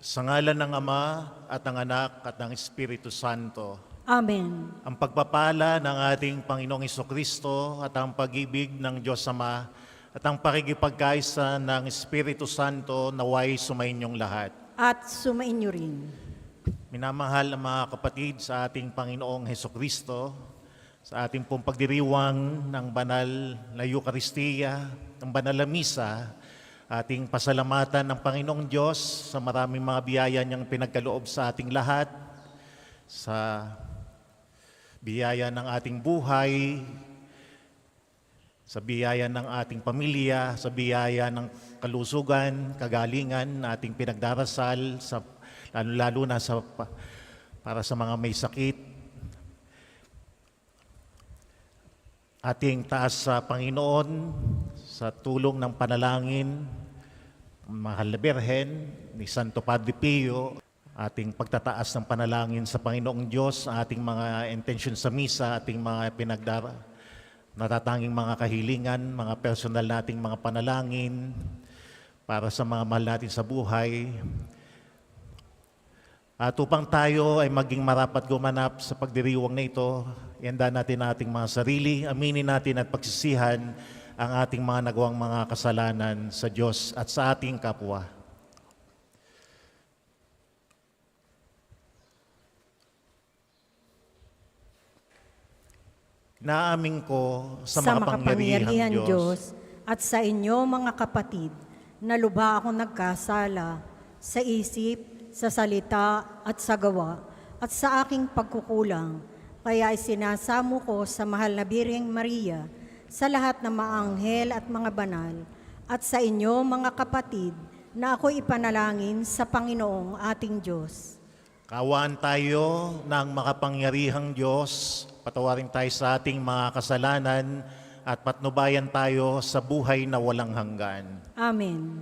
Sa ngalan ng Ama at ng Anak at ng Espiritu Santo. Amen. Ang pagpapala ng ating Panginoong Hesukristo at ang pag-ibig ng Diyos Ama at ang pakikipagkaisa ng Espiritu Santo naway sumainyong lahat. At sumainyo rin. Minamahal ang mga kapatid sa ating Panginoong Hesukristo, sa ating pong pagdiriwang ng banal na Eucharistia, ng banal na misa, ating pasalamatan ng Panginoong Diyos sa maraming mga biyaya niyang pinagkaloob sa ating lahat, sa biyaya ng ating buhay, sa biyaya ng ating pamilya, sa biyaya ng kalusugan, kagalingan na ating pinagdarasal, lalo na para sa mga may sakit. Ating taas sa Panginoon sa tulong ng panalangin, Mahal na Birhen, ni Santo Padre Pio, ating pagtataas ng panalangin sa Panginoong Diyos, ating mga intensyon sa misa, ating mga natatanging mga kahilingan, mga personal nating mga panalangin para sa mga mahal natin sa buhay. At upang tayo ay maging marapat gumanap sa pagdiriwang na ito, ihanda natin ating mga sarili, aminin natin at pagsisihan ang ating mga nagawang mga kasalanan sa Diyos at sa ating kapwa. Naamin ko sa makapangyarihang Diyos at sa inyo mga kapatid, na lubha akong nagkasala sa isip, sa salita at sa gawa at sa aking pagkukulang. Kaya isinasamo ko sa Mahal na Birheng Maria, sa lahat ng mga anghel at mga banal, at sa inyo mga kapatid, na ako ipanalangin sa Panginoong ating Diyos. Kaawaan tayo ng makapangyarihang Diyos, patawarin tayo sa ating mga kasalanan, at patnubayan tayo sa buhay na walang hanggan. Amen.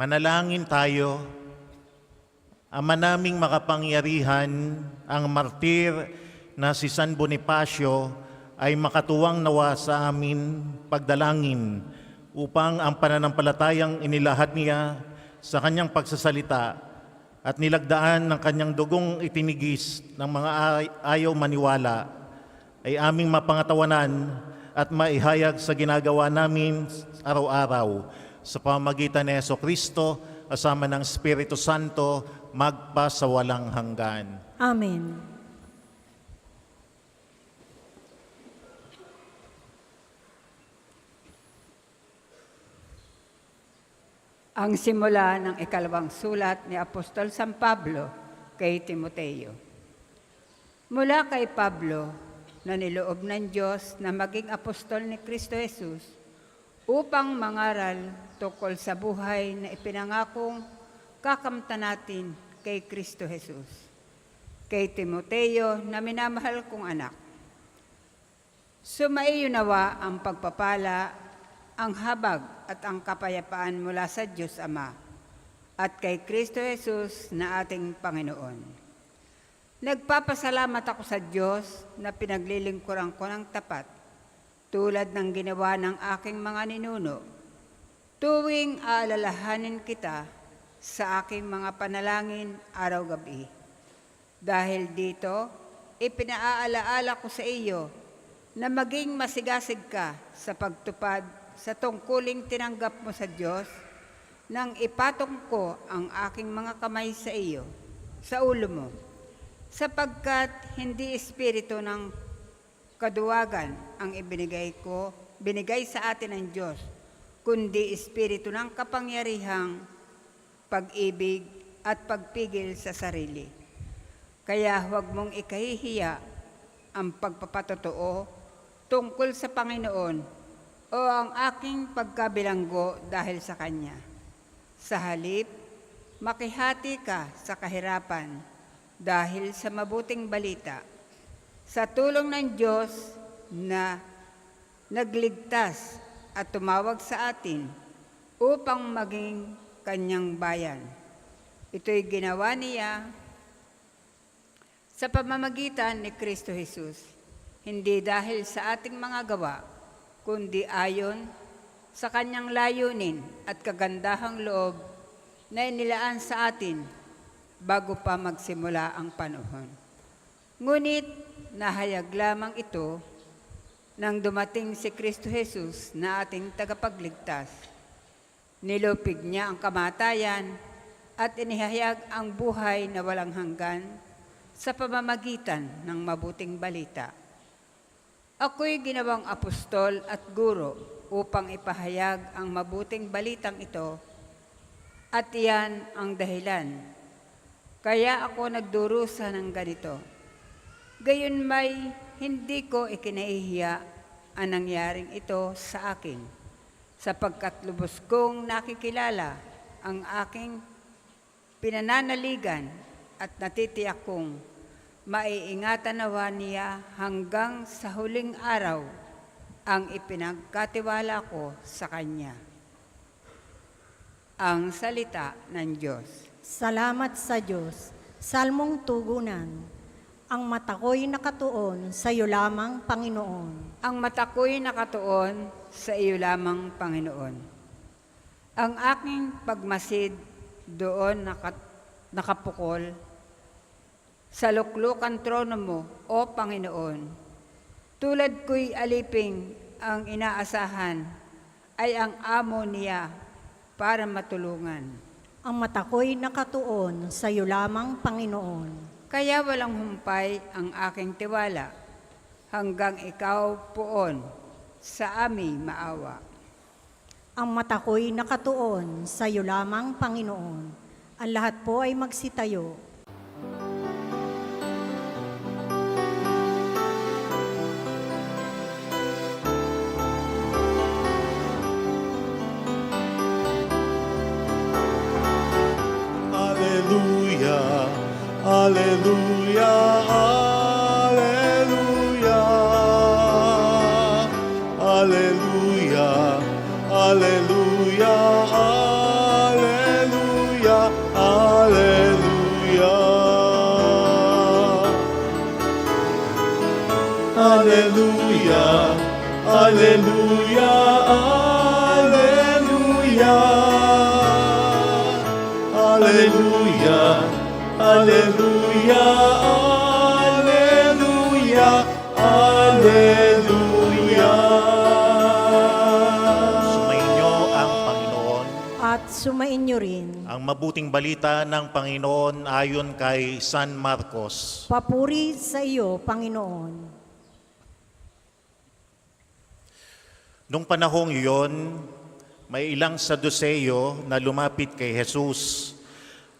Manalangin tayo. Ama naming makapangyarihan, ang martir na si San Bonifacio ay makatuwang nawa sa amin pagdalangin upang ang pananampalatayang inilahad niya sa kanyang pagsasalita at nilagdaan ng kanyang dugong itinigis ng mga ayaw maniwala ay aming mapangatawanan at maihayag sa ginagawa namin araw-araw sa pamamagitan ni Hesukristo, kasama ng Espiritu Santo, magpa sa walang hanggan. Amen. Ang simula ng ikalawang sulat ni Apostol San Pablo kay Timoteo. Mula kay Pablo, na niloob ng Diyos na maging apostol ni Kristo Jesus, upang mangaral tungkol sa buhay na ipinangakong kakamtan natin kay Kristo Jesus. Kay Timoteo na minamahal kong anak. Sumaiyo nawa ang pagpapala, ang habag at ang kapayapaan mula sa Diyos Ama at kay Kristo Jesus na ating Panginoon. Nagpapasalamat ako sa Diyos na pinaglilingkuran ko ng tapat, tulad ng ginawa ng aking mga ninuno, tuwing aalalahanin kita sa aking mga panalangin araw-gabi. Dahil dito, ipinaaalaala ko sa iyo na maging masigasig ka sa pagtupad sa tungkuling tinanggap mo sa Diyos nang ipatong ko ang aking mga kamay sa iyo, sa ulo mo, sapagkat hindi espiritu ng kaduwagan ang binigay sa atin ng Diyos, kundi espiritu ng kapangyarihang pag-ibig at pagpigil sa sarili. Kaya huwag mong ikahihiya ang pagpapatotoo tungkol sa Panginoon o ang aking pagkabilanggo dahil sa Kanya. Sa halip, makihati ka sa kahirapan dahil sa mabuting balita, sa tulong ng Diyos na nagligtas at tumawag sa atin upang maging Kanyang bayan. Ito'y ginawa niya sa pamamagitan ni Kristo Jesus, hindi dahil sa ating mga gawa, kundi ayon sa Kanyang layunin at kagandahang loob na inilaan sa atin bago pa magsimula ang panahon. Ngunit nahayag lamang ito nang dumating si Kristo Jesus na ating tagapagligtas. Nilupig niya ang kamatayan at inihayag ang buhay na walang hanggan sa pamamagitan ng mabuting balita. Ako'y ginawang apostol at guro upang ipahayag ang mabuting balitang ito, at iyan ang dahilan kaya ako nagdurusa ng ganito. Gayon may hindi ko ikinahihiya ang nangyaring ito sa akin, sapagkat lubos kong nakikilala ang aking pinananaligan at natitiyak kong maiingatan nawa niya hanggang sa huling araw ang ipinagkatiwala ko sa Kanya. Ang salita ng Diyos. Salamat sa Diyos. Salmong tugunan. Ang mata ko'y nakatuon sa iyo lamang, Panginoon. Ang mata ko'y nakatuon sa iyo lamang, Panginoon. Ang aking pagmasid doon nakapukol sa luklukan trono mo, O Panginoon. Tulad ko'y aliping ang inaasahan ay ang amo niya para matulungan. Ang mata ko'y nakatuon sa iyo lamang, Panginoon. Kaya walang humpay ang aking tiwala hanggang ikaw poon sa aming maawa. Ang mata ko'y nakatuon sa iyo lamang, Panginoon. Ang lahat po ay magsitayo. Alleluia, alleluia, alleluia, alleluia, alleluia, alleluia. Alleluia, alleluia, alleluia, alleluia. Alleluia, alleluia, alleluia. Sumainyo ang Panginoon. At sumainyo rin. Ang mabuting balita ng Panginoon ayon kay San Marcos. Papuri sa iyo, Panginoon. Nung panahong iyon, may ilang Saduceo na lumapit kay Jesus.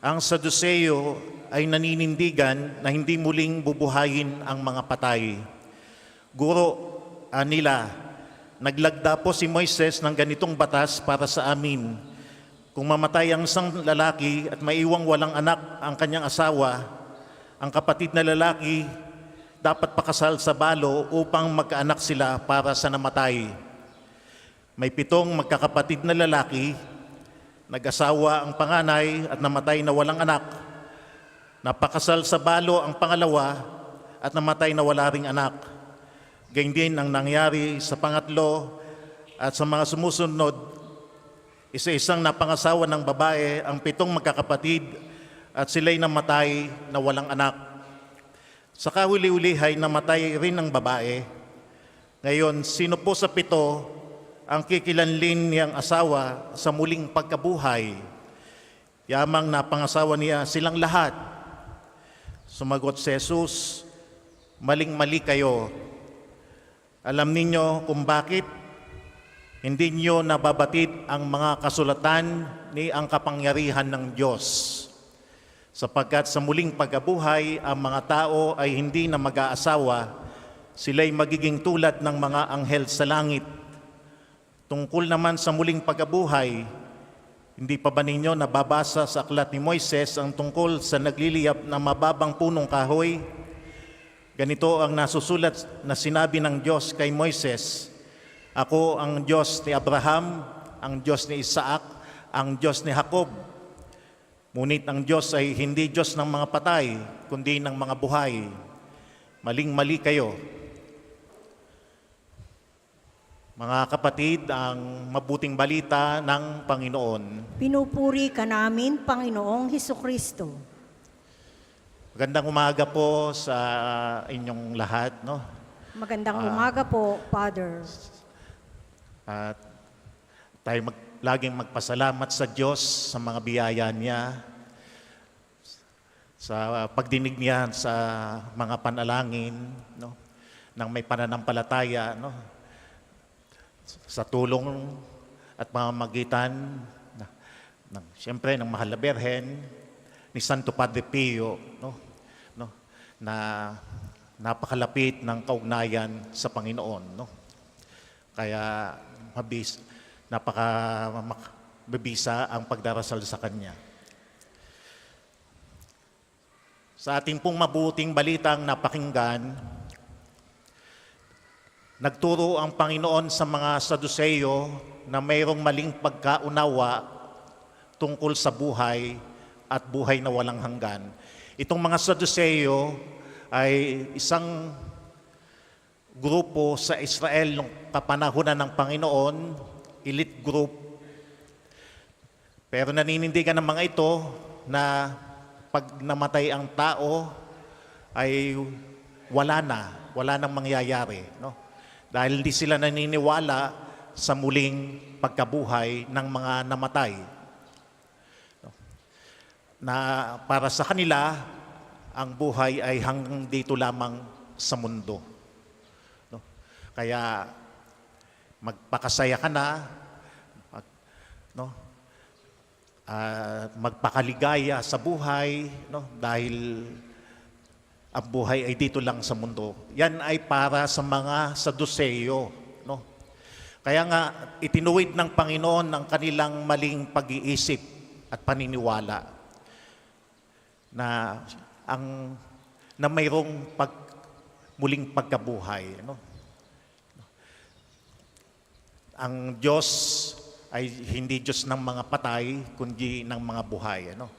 Ang Saduceo ay naninindigan na hindi muling bubuhayin ang mga patay. Guro nila, naglagda po si Moises ng ganitong batas para sa amin. Kung mamatay ang isang lalaki at maiwang walang anak ang kanyang asawa, ang kapatid na lalaki dapat pakasal sa balo upang magkaanak sila para sa namatay. May 7 magkakapatid na lalaki, nag-asawa ang panganay at namatay na walang anak. Napakasal sa balo ang pangalawa at namatay na wala ring anak. Gayun din ang nangyari sa pangatlo at sa mga sumusunod, isa-isang napangasawa ng babae ang 7 magkakapatid at sila'y namatay na walang anak. Sa kahuli-ulihay namatay rin ang babae. Ngayon, sino po sa 7 ang kikilanlin niyang asawa sa muling pagkabuhay? Yamang napangasawa niya silang lahat. Sumagot si Jesus, maling-mali kayo. Alam ninyo kung bakit hindi niyo nababatid ang mga kasulatan ni ang kapangyarihan ng Diyos. Sapagkat sa muling pagkabuhay, ang mga tao ay hindi na mag-aasawa, sila'y magiging tulad ng mga anghel sa langit. Tungkol naman sa muling pagkabuhay, hindi pa ba ninyo nababasa sa aklat ni Moises ang tungkol sa nagliliyab na mababang punong kahoy? Ganito ang nasusulat na sinabi ng Diyos kay Moises, ako ang Diyos ni Abraham, ang Diyos ni Isaac, ang Diyos ni Jacob. Ngunit ang Diyos ay hindi Diyos ng mga patay, kundi ng mga buhay. Maling-mali kayo. Mga kapatid, ang mabuting balita ng Panginoon. Pinupuri ka namin, Panginoong Hesukristo. Magandang umaga po sa inyong lahat, no? Magandang umaga po, Father. At tayo laging magpasalamat sa Diyos sa mga biyaya niya, sa pagdinig niya sa mga panalangin, no? Nang may pananampalataya, no? Sa tulong at pamamagitan siyempre ng Mahal na Birhen, ni Santo Padre Pio, no, na napakalapit ng kaugnayan sa Panginoon, no. Kaya mabisa ang pagdarasal sa kanya. Sa ating pong mabuting balitang napakinggan, nagturo ang Panginoon sa mga Saduceo na mayroong maling pagkaunawa tungkol sa buhay at buhay na walang hanggan. Itong mga Saduceo ay isang grupo sa Israel nung kapanahunan ng Panginoon, elite group. Pero naninindigan ng mga ito na pag namatay ang tao ay wala nang mangyayari, no? Dahil hindi sila naniniwala sa muling pagkabuhay ng mga namatay. Na para sa kanila, ang buhay ay hanggang dito lamang sa mundo. No? Kaya magpakasaya ka na, magpakaligaya sa buhay, no? Dahil ang buhay ay dito lang sa mundo. Yan ay para sa mga Saduceo, no? Kaya nga itinuwid ng Panginoon ang kanilang maling pag-iisip at paniniwala na mayroong muling pagkabuhay, no? Ang Diyos ay hindi Diyos ng mga patay, kundi ng mga buhay, no?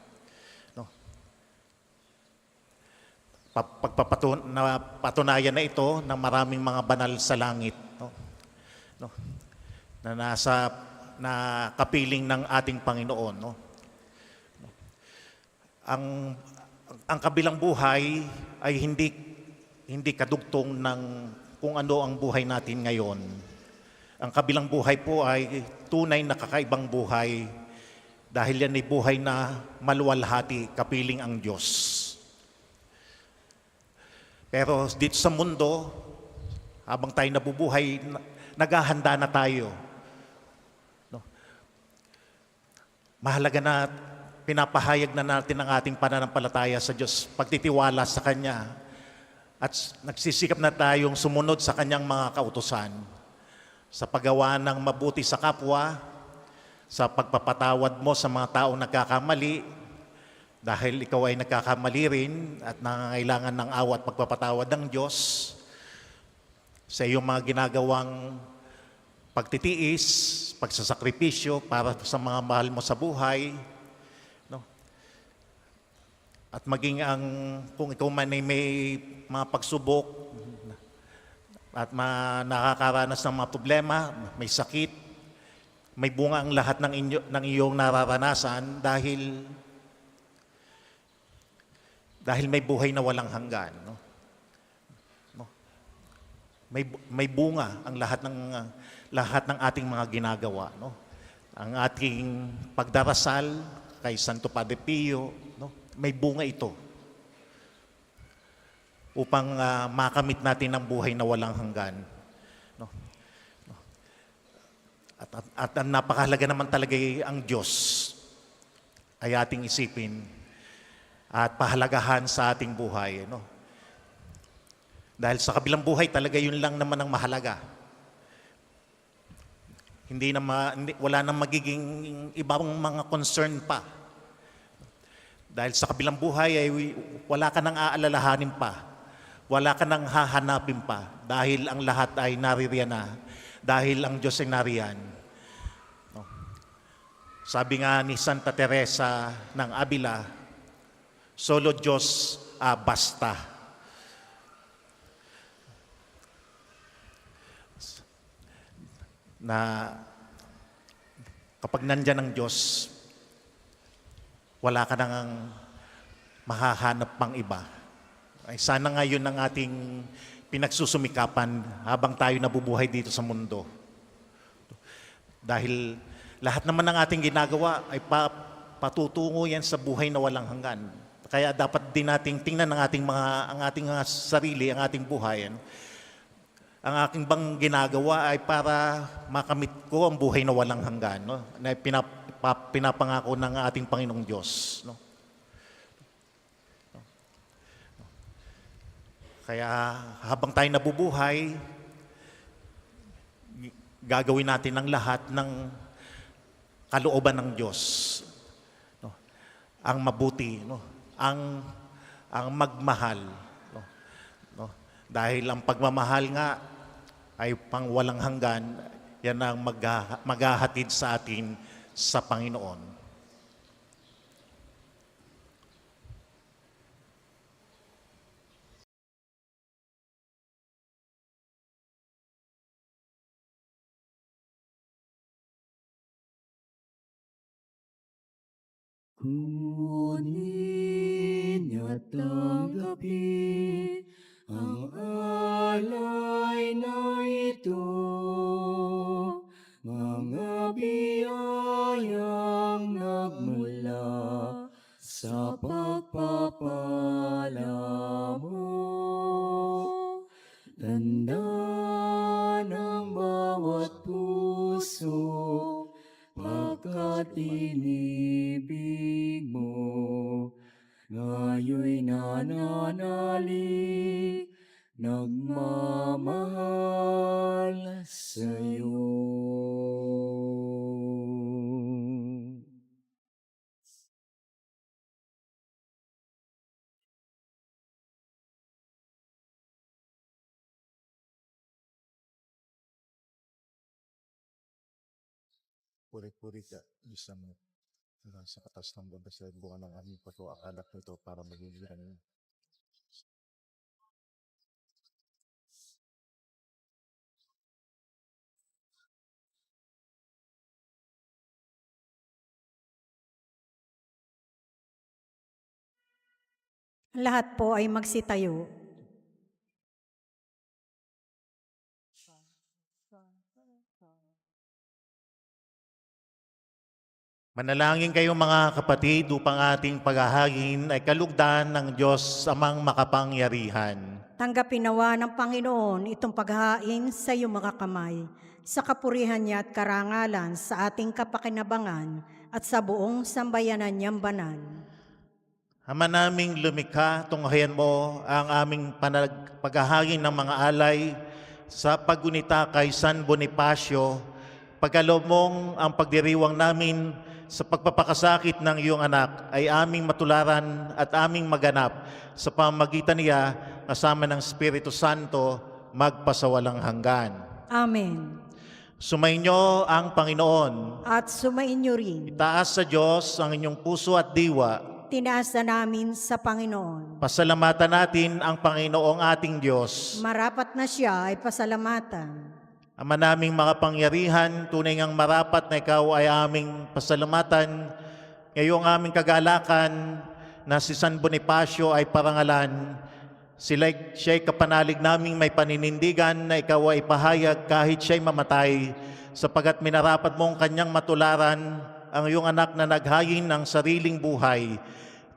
Patunayan na ito ng maraming mga banal sa langit, no? Na kapiling ng ating Panginoon, no? Ang kabilang buhay ay hindi kadugtong ng kung ano ang buhay natin ngayon. Ang kabilang buhay po ay tunay na kakaibang buhay dahil yan ay buhay na maluwalhati, kapiling ang Diyos. Pero dito sa mundo, habang tayo nabubuhay, naghahanda na tayo. No? Mahalaga na pinapahayag na natin ang ating pananampalataya sa Diyos, pagtitiwala sa Kanya, at nagsisikap na tayong sumunod sa Kanyang mga kautusan sa paggawa ng mabuti sa kapwa, sa pagpapatawad mo sa mga taong nagkakamali, dahil ikaw ay nagkakamali rin at nangangailangan ng awa at pagpapatawad ng Diyos, sa iyong mga ginagawang pagtitiis, pagsasakripisyo para sa mga mahal mo sa buhay, no? at maging kung ikaw man ay may mga pagsubok at nakakaranas ng mga problema, may sakit, may bunga ang lahat ng iyong nararanasan dahil may buhay na walang hanggan. No? No? May bunga ang lahat ng ating mga ginagawa. No? Ang ating pagdarasal kay Santo Padre Pio, no? May bunga ito upang makamit natin ang buhay na walang hanggan. No? No? At ang napakahalaga naman talaga ang Diyos ay ating isipin at pahalagahan sa ating buhay. No? Dahil sa kabilang buhay talaga yun lang naman ang mahalaga. Wala nang magiging ibang mga concern pa. Dahil sa kabilang buhay ay wala ka nang aalalahanin pa. Wala ka nang hahanapin pa dahil ang lahat ay naririyan na. Dahil ang Diyos ay nariyan. No? Sabi nga ni Santa Teresa ng Avila, solo Diyos basta. Na kapag nandyan ang Diyos, wala ka nang mahahanap pang iba. Ay sana ngayon ang ating pinagsusumikapan habang tayo nabubuhay dito sa mundo. Dahil lahat naman ng ating ginagawa ay patutungo yan sa buhay na walang hanggan. Kaya dapat din nating tingnan ang ating sarili, ang ating buhay. Ang aking bang ginagawa ay para makamit ko ang buhay na walang hanggan, no? Na pinapangako ng ating Panginoong Diyos, no? Kaya habang tayo nabubuhay, gagawin natin ang lahat ng kalooban ng Diyos, no? Ang mabuti, no? Ang magmahal, no? Dahil ang pagmamahal nga ay pang walang hanggan, yan ang maghahatid sa atin sa Panginoon. Kunin at tanggapin ang alay na ito, mga biyayang nagmula sa pagpapala mo. Tanda ng bawat puso, pagkat inibig mo, ngayo'y nananalig, nagmamahal sa'yo. Puri-puri ka, Diyos naman. Sa katas ng banda sa buwan ng aming pagkakalak nito para maging ganun. Lahat po ay magsitayo. Manalangin kayo mga kapatid upang ating paghahagin ay kalugdan ng Diyos amang makapangyarihan. Tanggapin nawa ng Panginoon itong paghahain sa iyong mga kamay, sa kapurihan niya at karangalan sa ating kapakinabangan at sa buong sambayanan niyang banal. Ama naming lumikha, tunghayan mo ang aming paghahagin ng mga alay sa paggunita kay San Bonifacio. Pagkaloob mong ang pagdiriwang namin sa pagpapakasakit ng iyong anak ay aming matularan at aming maganap sa pamamagitan niya kasama ng Espiritu Santo magpasawalang hanggan. Amen. Sumainyo ang Panginoon. At sumainyo rin. Itaas sa Diyos ang inyong puso at diwa. tinaas na namin sa Panginoon. Pasalamatan natin ang Panginoong ating Diyos. Marapat na siya ay pasalamatan. Ama naming makapangyarihan, tunay ngang marapat na ikaw ay aming pasalamatan. Ngayong aming kagalakan na si San Bonifacio ay parangalan, siya'y kapanalig naming may paninindigan na ikaw ay pahayag kahit siya'y mamatay, sapagat minarapat mong kanyang matularan ang iyong anak na naghayin ng sariling buhay.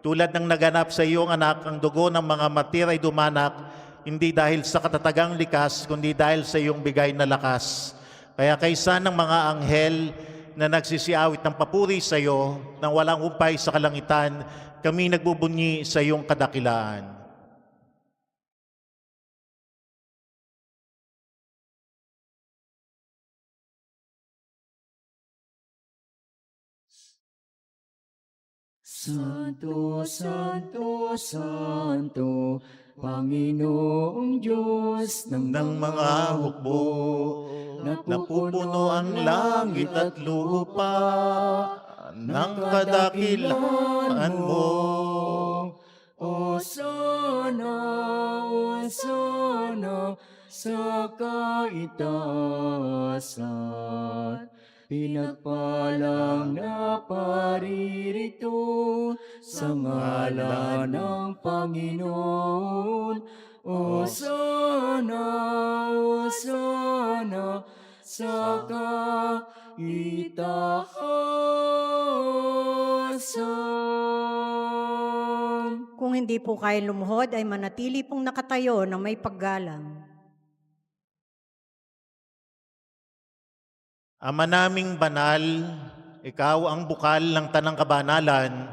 Tulad ng naganap sa iyong anak, ang dugo ng mga martir ay dumanak, hindi dahil sa katatagang likas, kundi dahil sa iyong bigay na lakas. Kaya kaysa ng mga anghel na nagsisiawit ng papuri sa iyo, nang walang upay sa kalangitan, kami nagbubunyi sa iyong kadakilaan. Santo, Santo, Santo, Panginoong Diyos ng Ng mga hukbo, napupuno ang langit at lupa ng kadakilaan mo. O sana sa kaitaasan, pinagpalang na paririto sa ngalan ng Panginoon. O sana sa kaitaasan. Kung hindi po kayo lumuhod, ay manatili pong nakatayo ng may paggalang. Ama naming banal, ikaw ang bukal ng tanang kabanalan,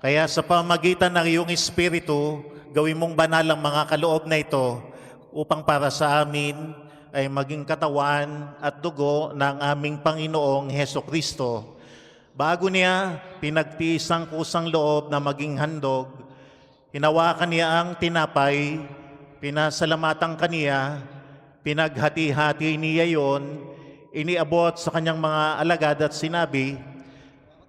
kaya sa pamagitan ng iyong Espiritu, gawin mong banal ang mga kaloob na ito upang para sa amin ay maging katawan at dugo ng aming Panginoong Heso Kristo. Bago niya pinagtiis ang kusang loob na maging handog, hinawakan niya ang tinapay, pinasalamatan kaniya, pinaghati-hati niya yon, iniabot sa kanyang mga alagad at sinabi,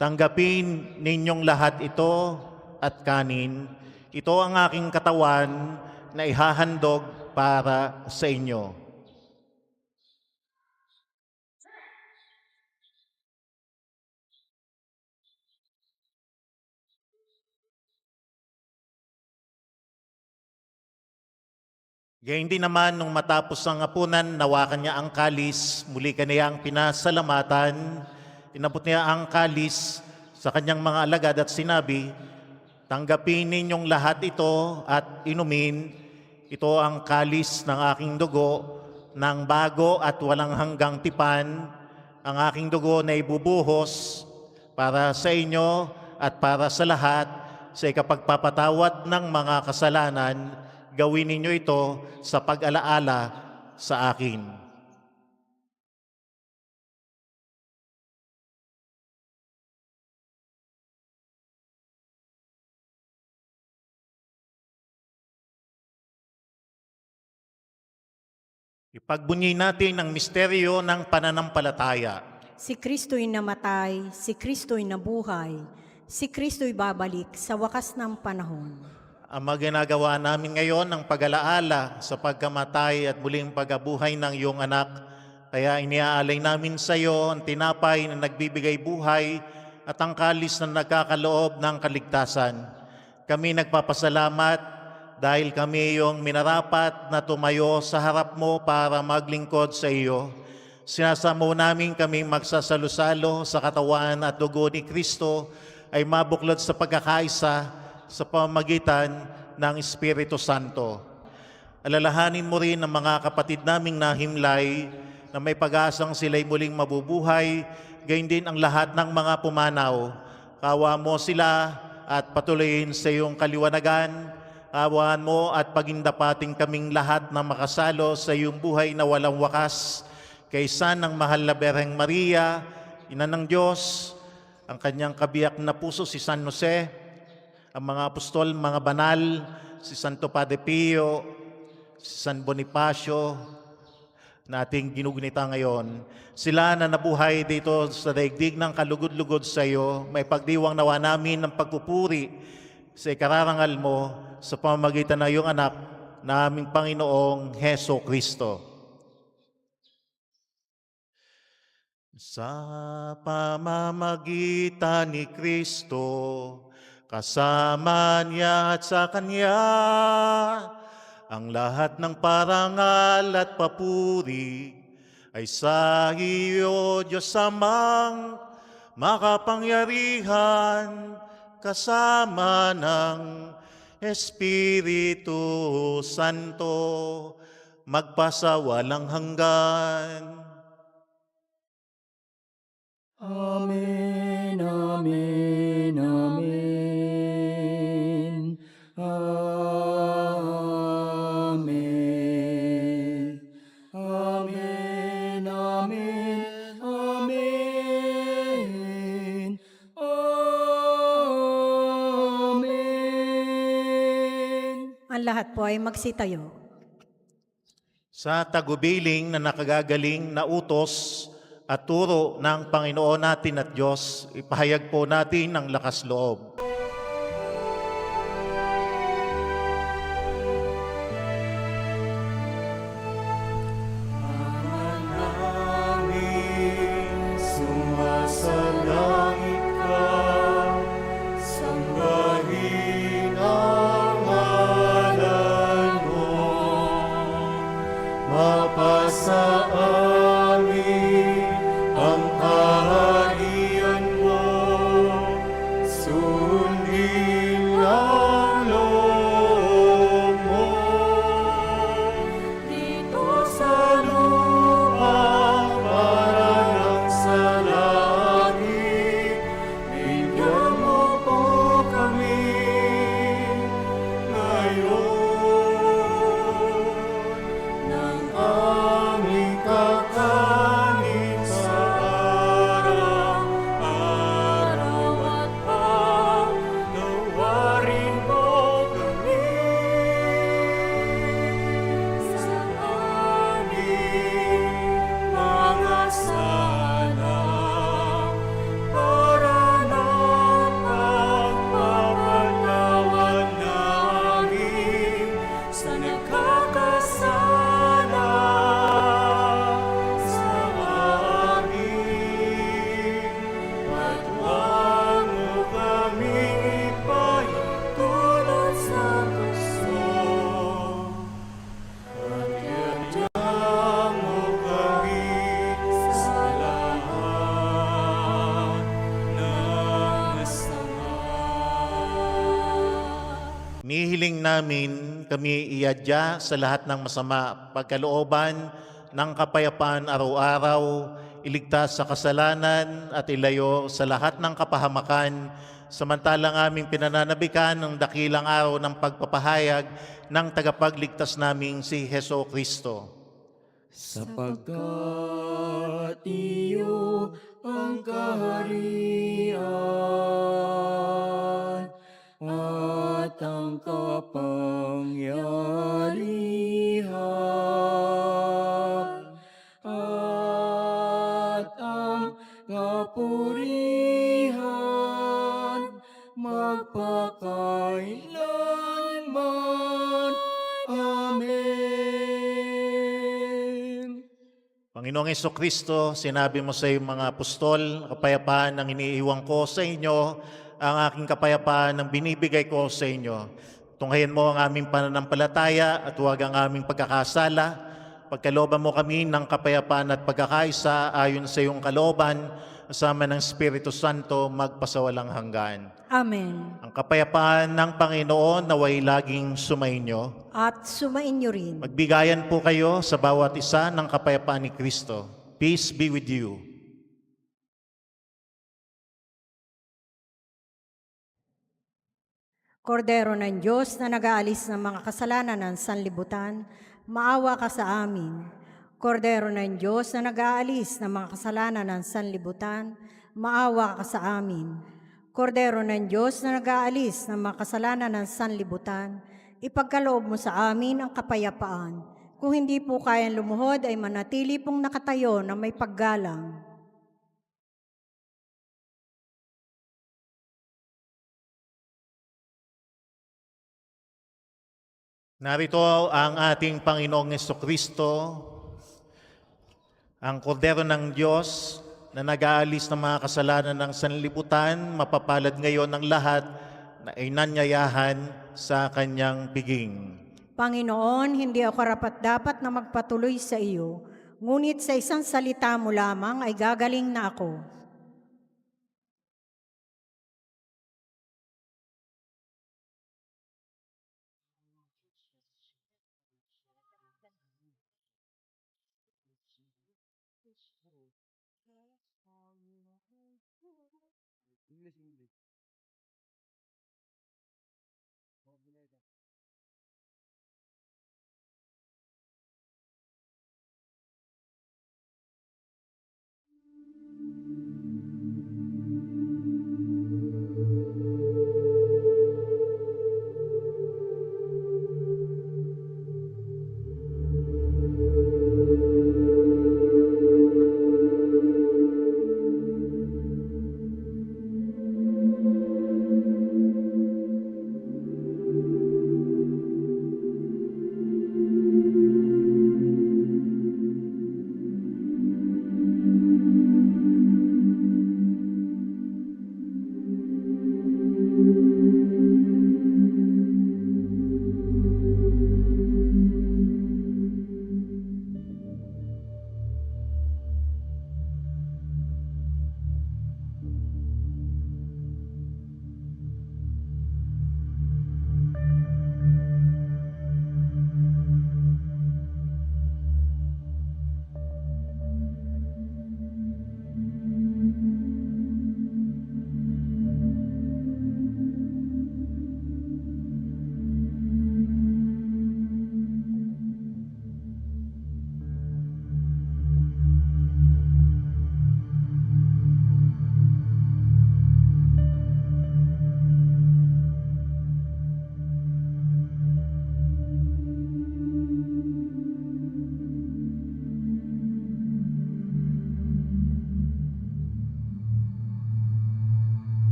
"Tanggapin ninyong lahat ito at kanin. Ito ang aking katawan na ihahandog para sa inyo." Gayun din naman, nung matapos ang hapunan, nawakan niya ang kalis, muli kaniya ang pinasalamatan, inabot niya ang kalis sa kanyang mga alagad at sinabi, "Tanggapin ninyong lahat ito at inumin, ito ang kalis ng aking dugo, ng bago at walang hanggang tipan, ang aking dugo na ibubuhos para sa inyo at para sa lahat sa ikapagpapatawad ng mga kasalanan. Gawin ninyo ito sa pag-alaala sa akin." Ipagbunyi natin ang misteryo ng pananampalataya. Si Kristo'y namatay, si Kristo'y nabuhay, si Kristo'y babalik sa wakas ng panahon. Ang ginagawa namin ngayon ng pag-alaala sa pagkamatay at muling pagabuhay ng iyong anak. Kaya iniaalay namin sa iyo ang tinapay na nagbibigay buhay at ang kalis na nagkakaloob ng kaligtasan. Kami nagpapasalamat dahil kami iyong minarapat na tumayo sa harap mo para maglingkod sa iyo. Sinasamo namin kaming magsasalo-salo sa katawan at dugo ni Kristo ay mabuklod sa pagkakaisa sa pamamagitan ng Espiritu Santo. Alalahanin mo rin ang mga kapatid naming nahimlay na may pag-asang sila'y muling mabubuhay, gayon din ang lahat ng mga pumanaw. Kawa mo sila at patuloyin sa iyong kaliwanagan. Kawaan mo at pagindapating kaming lahat na makasalo sa iyong buhay na walang wakas. Kaysa ng mahal na Berheng Maria, Ina ng Diyos, ang kanyang kabiyak na puso si San Jose, ang mga apostol, mga banal, si Santo Padre Pio, si San Bonifacio, na ating ginugunita ngayon, sila na nabuhay dito sa daigdig ng kalugod-lugod sa iyo, may pagdiwang nawa namin ng pagpupuri sa ikararangal mo sa pamamagitan ng iyong anak na aming Panginoong Heso Kristo. Sa pamamagitan ni Kristo, kasama niya at sa Kanya, ang lahat ng parangal at papuri ay sa iyo, Diyos Amang makapangyarihan, kasama ng Espiritu Santo, magpasawalang hanggan. Amen, amen, amen. Amen. Amen, amen, amen. Amen. Ang lahat po ay magsitayo. Sa tagubiling na nakagagaling na utos at turo ng Panginoon natin at Diyos, ipahayag po natin ang lakas loob. Sumasalangit ka, sambahin ang ngalan mo, mapasa amin ang kaharian mo, sundin ang loob mo. Dito sa lupa para lang sa langit, bigyan mo po kami ngayon ng aming kakanin sa araw-araw at pagnawarin mo kami sa aming mga sala para napagpapanawan namin sa nagkakasala sa amin. At huwag mo kaming ipahintulot sa puso, at iadya mo kami sa lahat ng masama. Nihiling namin kami iadya sa lahat ng masama, pagkalooban ng kapayapaan araw-araw, iligtas sa kasalanan at ilayo sa lahat ng kapahamakan, samantalang aming pinananabikan ng dakilang araw ng pagpapahayag ng tagapagligtas naming si Heso Kristo. Sapagkat iyo ang kaharian at ang kapangyarihan at ang kapurihan magpakailanman. Amen. Panginoong Jesucristo, sinabi mo sa iyong mga apostol, kapayapaan ang iniiwan ko sa inyo, ang aking kapayapaan ang binibigay ko sa inyo. Tunghayan mo ang aming pananampalataya at huwag ang aming pagkakasala. Pagkalooban mo kami ng kapayapaan at pagkakaisa ayon sa iyong kalooban, kasama ng Espiritu Santo, magpasawalang hanggan. Amen. Ang kapayapaan ng Panginoon naway laging sumainyo. At sumainyo rin. Magbigayan po kayo sa bawat isa ng kapayapaan ni Kristo. Peace be with you. Kordero ng Diyos na nag-aalis ng mga kasalanan ng sanlibutan, maawa ka sa amin. Kordero ng Diyos na nag-aalis ng mga kasalanan ng sanlibutan, maawa ka sa amin. Kordero ng Diyos na nag-aalis ng mga kasalanan ng sanlibutan, ipagkaloob mo sa amin ang kapayapaan. Kung hindi po kayang lumuhod, ay manatili pong nakatayo na may paggalang. Narito ang ating Panginoong Jesucristo, ang kordero ng Diyos na nag-aalis ng mga kasalanan ng sanlibutan, mapapalad ngayon ng lahat na inanyayahan sa kanyang piging. Panginoon, hindi ako karapat-dapat na magpatuloy sa iyo, ngunit sa isang salita mo lamang ay gagaling na ako.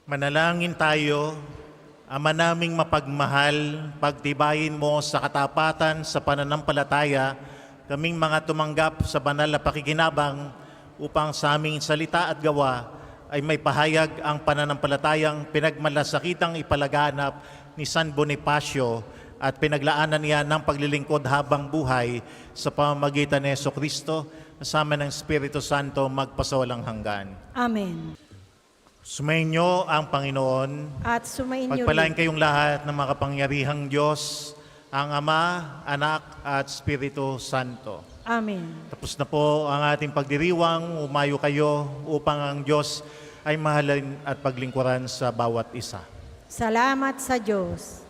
Manalangin tayo, Ama naming mapagmahal, pagtibayin mo sa katapatan sa pananampalataya, kaming mga tumanggap sa banal na pakikinabang upang sa aming salita at gawa ay may pahayag ang pananampalatayang pinagmalasakitang ipalaganap ni San Bonifacio at pinaglaanan niya ng paglilingkod habang buhay sa pamamagitan ni Jesucristo kasama ng Espiritu Santo magpasawalang hanggan. Amen. Sumainyo ang Panginoon. At sumainyo Pagpalain rin. kayong lahat ng makapangyarihang Diyos, ang Ama, Anak at Espiritu Santo. Amen. Tapos na po ang ating pagdiriwang, umayo kayo upang ang Diyos ay mahalin at paglingkuran sa bawat isa. Salamat sa Diyos.